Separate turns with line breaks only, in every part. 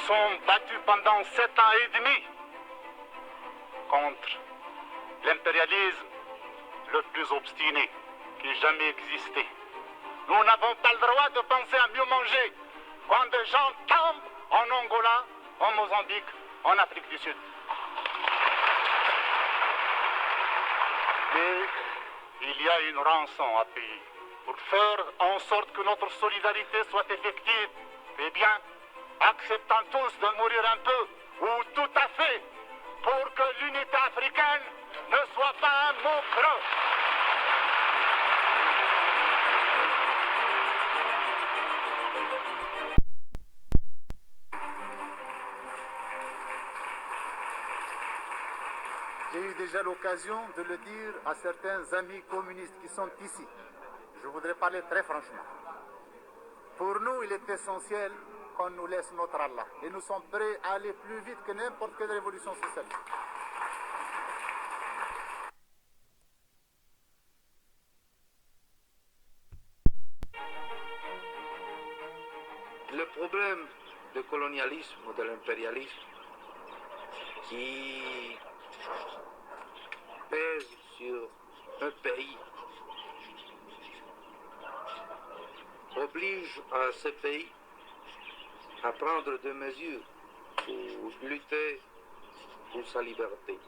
sommes battus pendant 7 ans et demi contre l'impérialisme le plus obstiné qui ait jamais existé. Nous n'avons pas le droit de penser à mieux manger quand des gens tombent en Angola, en Mozambique, en Afrique du Sud. Mais il y a une rançon à payer pour faire en sorte que notre solidarité soit effective. Eh bien, acceptons tous de mourir un peu, ou tout à fait, pour que l'unité africaine ne soit pas un mot creux.
J'ai eu déjà l'occasion de le dire à certains amis communistes qui sont ici. Je voudrais parler très franchement. Pour nous, il est essentiel qu'on nous laisse notre Allah. Et nous sommes prêts à aller plus vite que n'importe quelle révolution socialiste.
Le problème du colonialisme ou de l'impérialisme qui pèse sur un pays oblige à ce pays à prendre des mesures pour lutter pour sa liberté.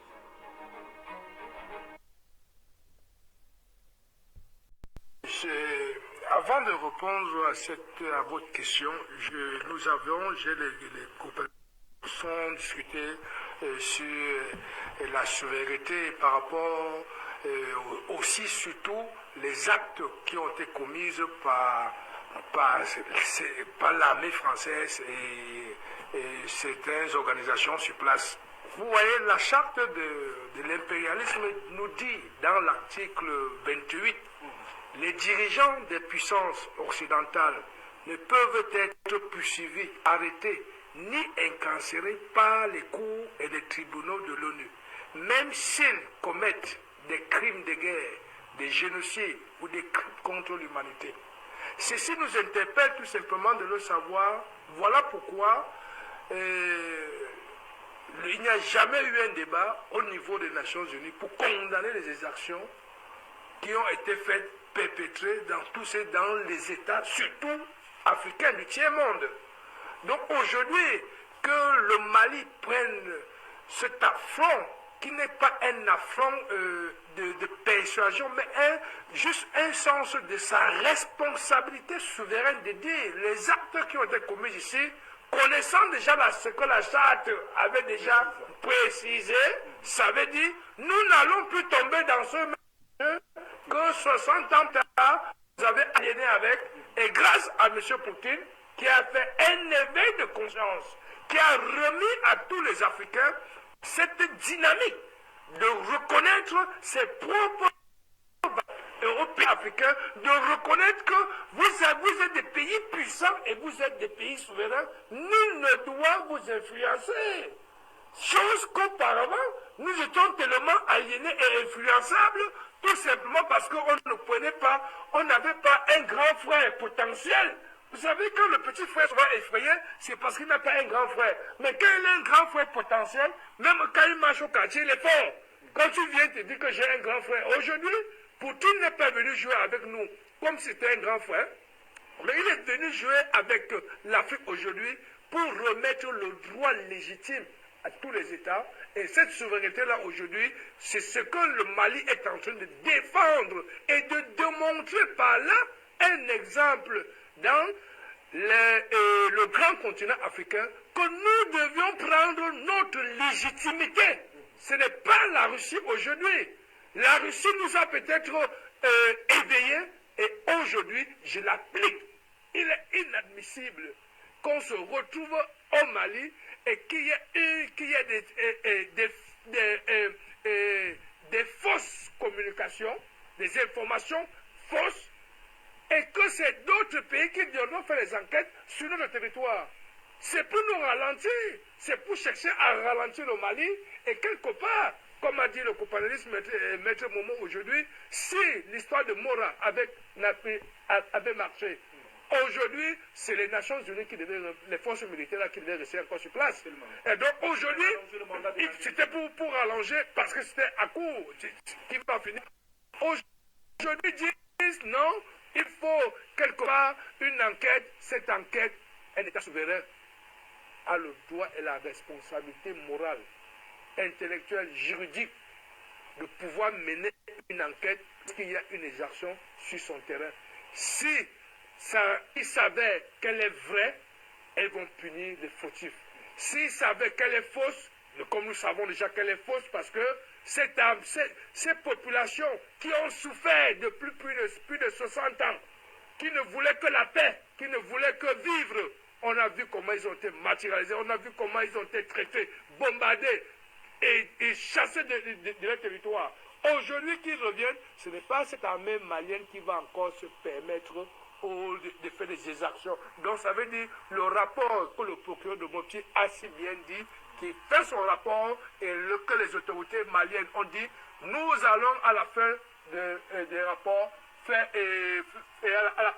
Avant de répondre à votre question, j'ai les copains qui sont discutés sur la souveraineté par rapport aussi surtout les actes qui ont été commis par l'armée française et certaines organisations sur place. Vous voyez, la charte de l'impérialisme nous dit dans l'article 28, les dirigeants des puissances occidentales ne peuvent être poursuivis, arrêtés, ni incarcérés par les cours et les tribunaux de l'ONU, même s'ils commettent des crimes de guerre, des génocides ou des crimes contre l'humanité. Ceci nous interpelle tout simplement de le savoir. Voilà pourquoi il n'y a jamais eu un débat au niveau des Nations Unies pour condamner les exactions qui ont été faites, perpétrées dans les États, surtout africains du tiers-monde. Donc aujourd'hui, que le Mali prenne cet affront, qui n'est pas un affront de persuasion, mais juste un sens de sa responsabilité souveraine de dire les actes qui ont été commis ici, connaissant déjà ce que la charte avait déjà précisé, ça veut dire nous n'allons plus tomber dans ce jeu que 60 ans plus tard, vous avez aliéné avec, et grâce à M. Poutine, qui a fait un éveil de conscience, qui a remis à tous les Africains cette dynamique de reconnaître ses propres Européens, Africains, de reconnaître que vous êtes des pays puissants et vous êtes des pays souverains. Nul ne doit vous influencer. Chose qu'auparavant, nous étions tellement aliénés et influençables, tout simplement parce qu'on ne prenait pas, on n'avait pas un grand frère potentiel. Vous savez, quand le petit frère soit effrayé, c'est parce qu'il n'a pas un grand frère. Mais quand il a un grand frère potentiel, même quand il marche au quartier, il est fort. Quand tu viens te dire que j'ai un grand frère, aujourd'hui, Poutine n'est pas venu jouer avec nous comme si c'était un grand frère, mais il est venu jouer avec l'Afrique aujourd'hui pour remettre le droit légitime à tous les États. Et cette souveraineté-là, aujourd'hui, c'est ce que le Mali est en train de défendre et de démontrer par là un exemple dans le grand continent africain que nous devions prendre notre légitimité. Ce n'est pas la Russie aujourd'hui. La Russie nous a peut-être éveillés et aujourd'hui, je l'applique. Il est inadmissible qu'on se retrouve au Mali et qu'il y ait des fausses communications, des informations fausses, et que c'est d'autres pays qui devront faire les enquêtes sur notre territoire. C'est pour nous ralentir, c'est pour chercher à ralentir le Mali, et quelque part, comme a dit le copanéliste Maître Momo aujourd'hui, si l'histoire de Mora avait marché, Aujourd'hui, c'est les Nations Unies qui devaient, les forces militaires là, qui devaient rester encore sur place. Et donc aujourd'hui, c'était pour allonger, parce que c'était à court, qui va finir. Aujourd'hui, ils disent non, il faut quelque part une enquête. Cette enquête, un État souverain a le droit et la responsabilité morale, intellectuelle, juridique de pouvoir mener une enquête parce qu'il y a une exaction sur son terrain. Si ils savaient qu'elle est vraie, elles vont punir les fautifs. S'ils savaient qu'elle est fausse, comme nous savons déjà qu'elle est fausse, parce que ces populations qui ont souffert depuis plus de 60 ans, qui ne voulaient que la paix, qui ne voulaient que vivre, on a vu comment ils ont été martyrisés, on a vu comment ils ont été traités, bombardés et chassés de leur territoire. Aujourd'hui qu'ils reviennent, ce n'est pas cette armée malienne qui va encore se permettre de faire des exactions. Donc ça veut dire le rapport que le procureur de Mopti a si bien dit, qui fait son rapport et que les autorités maliennes ont dit, nous allons à la fin des rapports faire,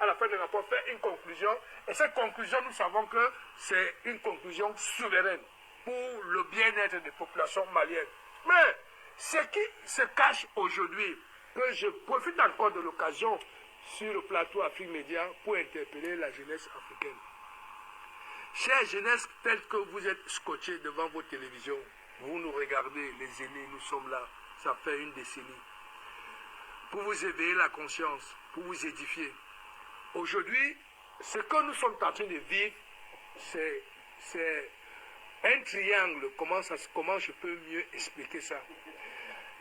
à la fin du rapport faire une conclusion. Et cette conclusion, nous savons que c'est une conclusion souveraine pour le bien-être des populations maliennes. Mais ce qui se cache aujourd'hui, que je profite encore de l'occasion sur le plateau Afrique Média pour interpeller la jeunesse africaine. Chère jeunesse, telle que vous êtes scotchés devant vos télévisions, vous nous regardez, les aînés, nous sommes là, ça fait une décennie, pour vous éveiller la conscience, pour vous édifier. Aujourd'hui, ce que nous sommes en train de vivre, c'est un triangle. Comment je peux mieux expliquer ça?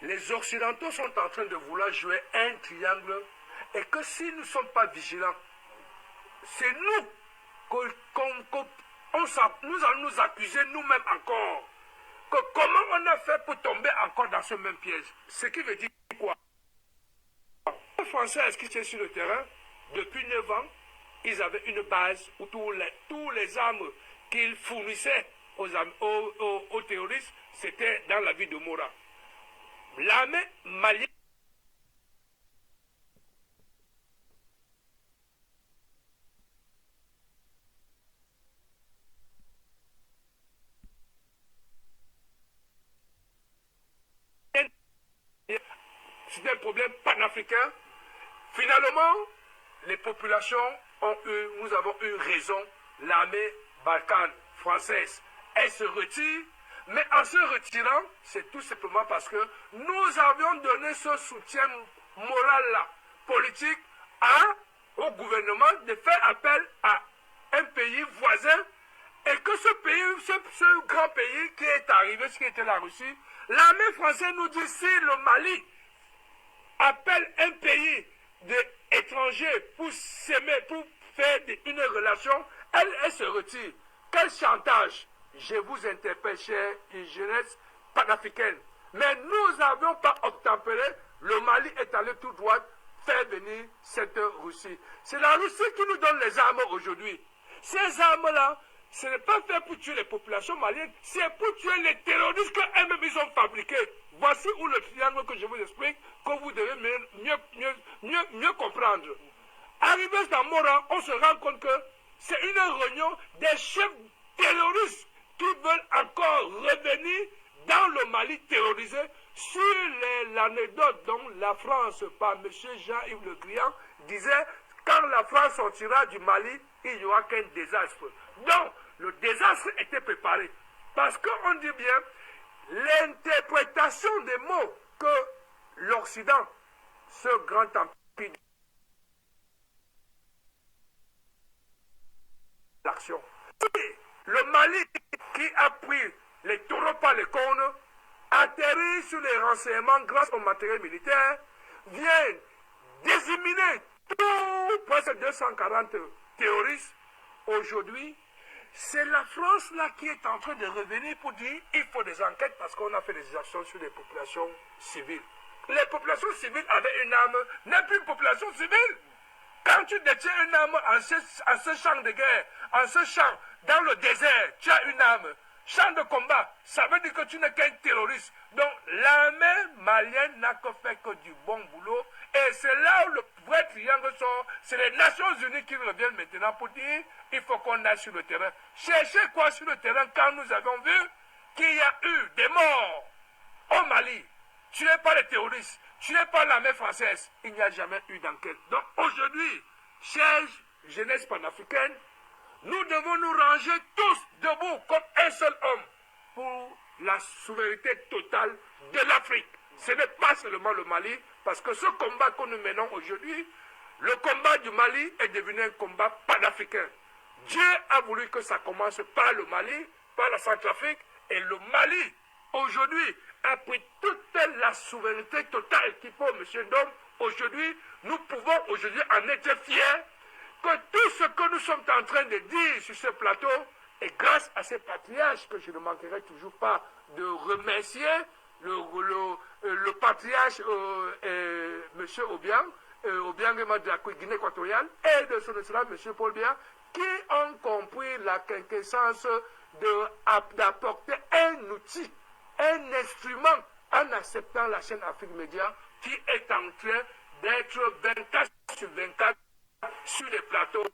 Les Occidentaux sont en train de vouloir jouer un triangle et que si nous ne sommes pas vigilants, c'est nous nous allons nous accuser nous-mêmes encore. Que comment on a fait pour tomber encore dans ce même piège? Ce qui veut dire quoi? Les Français inscrits sur le terrain, depuis 9 ans, ils avaient une base où tous les armes qu'ils fournissaient aux terroristes, c'était dans la ville de Mora. L'armée malienne c'est un problème panafricain. Finalement, les populations nous avons eu raison. L'armée balkane française, elle se retire. Mais en se retirant, c'est tout simplement parce que nous avions donné ce soutien moral-là, politique, au gouvernement de faire appel à un pays voisin et que ce grand pays qui est arrivé, ce qui était la Russie, l'armée française nous dit si le Mali appelle un pays étranger pour s'aimer, pour faire une relation, elle se retire. Quel chantage! Je vous interpelle, chère jeunesse panafricaine. Mais nous n'avions pas obtempéré. Le Mali est allé tout droit faire venir cette Russie. C'est la Russie qui nous donne les armes aujourd'hui. Ces armes-là, ce n'est pas fait pour tuer les populations maliennes, c'est pour tuer les terroristes qu'eux-mêmes ils ont fabriqués. Voici où le triangle que je vous explique, que vous devez mieux comprendre. Arrivé dans Mora, on se rend compte que c'est une réunion des chefs terroristes qui veulent encore revenir dans le Mali terrorisé sur l'anecdote dont la France, par M. Jean-Yves Le Drian, disait quand la France sortira du Mali, il n'y aura qu'un désastre. Donc, le désastre était préparé. Parce qu'on dit bien, l'interprétation des mots que l'Occident, ce grand empire, l'action. Le Mali qui a pris les taureaux par les cornes, atterri sur les renseignements grâce au matériel militaire, vient d'éliminer presque 240 terroristes. Aujourd'hui, c'est la France là qui est en train de revenir pour dire il faut des enquêtes parce qu'on a fait des actions sur les populations civiles. Les populations civiles avaient une arme, n'est plus une population civile. Quand tu détiens une arme en ce champ de guerre, en ce champ, dans le désert, tu as une arme. champ de combat, ça veut dire que tu n'es qu'un terroriste. Donc l'armée malienne n'a que fait que du bon boulot. Et c'est là où le vrai triangle sort. C'est les Nations Unies qui reviennent maintenant pour dire il faut qu'on aille sur le terrain. Cherchez quoi sur le terrain quand nous avons vu qu'il y a eu des morts au Mali. Tu n'es pas les terroristes, tu n'es pas l'armée française. Il n'y a jamais eu d'enquête. Donc aujourd'hui, chère jeunesse panafricaine, nous devons nous ranger tous debout comme un seul homme pour la souveraineté totale de l'Afrique. Ce n'est pas seulement le Mali, parce que ce combat que nous menons aujourd'hui, le combat du Mali est devenu un combat panafricain. Dieu a voulu que ça commence par le Mali, par la Centrafrique, et le Mali, aujourd'hui, a pris toute la souveraineté totale qu'il faut, M. Ndom. Aujourd'hui, nous pouvons aujourd'hui en être fiers que tout ce que nous sommes en train de dire sur ce plateau est grâce à ces patriarches que je ne manquerai toujours pas de remercier, le patriarche M. Obiang de la Guinée équatoriale et de son excellence M. Paul Biya, qui ont compris la quintessence d'apporter un outil, un instrument en acceptant la chaîne Afrique Média qui est en train d'être 24 sur 24 sur les plateaux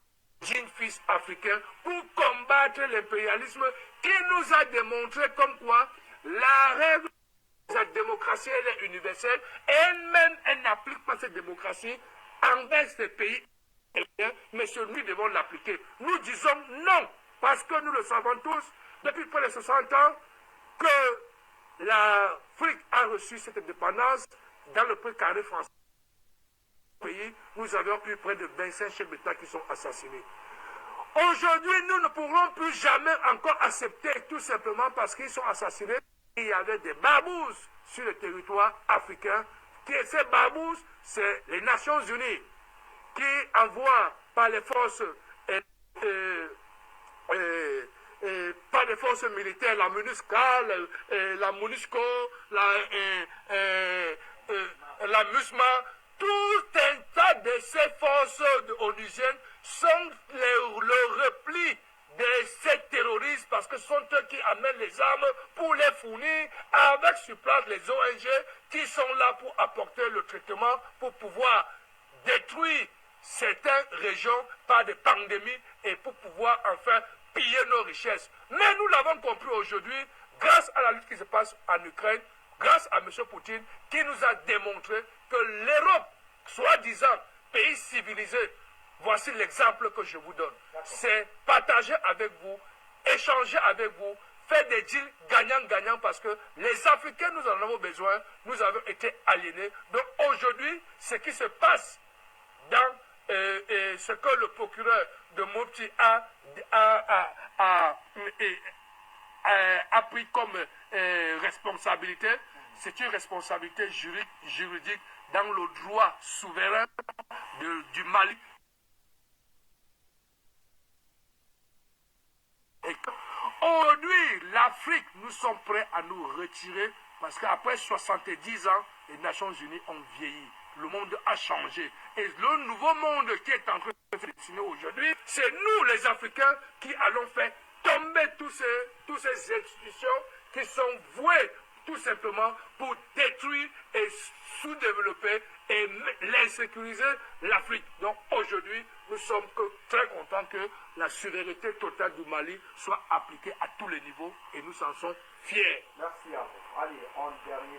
d'une fils africain pour combattre l'impérialisme qui nous a démontré comme quoi la règle de la démocratie elle est universelle et elle-même elle n'applique pas cette démocratie envers ces pays, mais nous devons l'appliquer. Nous disons non parce que nous le savons tous depuis près de 60 ans que l'Afrique a reçu cette indépendance dans le précaré français. Pays, nous avons eu près de 25 chefs d'État qui sont assassinés. Aujourd'hui, nous ne pourrons plus jamais encore accepter, tout simplement parce qu'ils sont assassinés. Il y avait des barbouzes sur le territoire africain. Ces barbouzes, c'est les Nations Unies qui envoient par les forces par les forces militaires, la MINUSCA, la MONUSCO, la MUSMA, tout un tas de ces forces onusiennes sont le repli de ces terroristes parce que ce sont eux qui amènent les armes pour les fournir avec sur place les ONG qui sont là pour apporter le traitement pour pouvoir détruire certaines régions par des pandémies et pour pouvoir enfin piller nos richesses. Mais nous l'avons compris aujourd'hui grâce à la lutte qui se passe en Ukraine, grâce à M. Poutine qui nous a démontré que l'Europe, soi-disant pays civilisé, voici l'exemple que je vous donne. C'est partager avec vous, échanger avec vous, faire des deals gagnant-gagnant parce que les Africains, nous en avons besoin, nous avons été aliénés. Donc aujourd'hui, ce qui se passe dans ce que le procureur de Mopti a pris comme responsabilité, c'est une responsabilité juridique dans le droit souverain du Mali. Aujourd'hui, l'Afrique, nous sommes prêts à nous retirer parce qu'après 70 ans, les Nations Unies ont vieilli. Le monde a changé. Et le nouveau monde qui est en train de se dessiner aujourd'hui, c'est nous les Africains qui allons faire tomber toutes ces institutions qui sont vouées tout simplement pour détruire et sous-développer et l'insécuriser l'Afrique. Donc aujourd'hui, nous sommes très contents que la souveraineté totale du Mali soit appliquée à tous les niveaux et nous en sommes fiers.
Merci à vous. Allez, en dernier.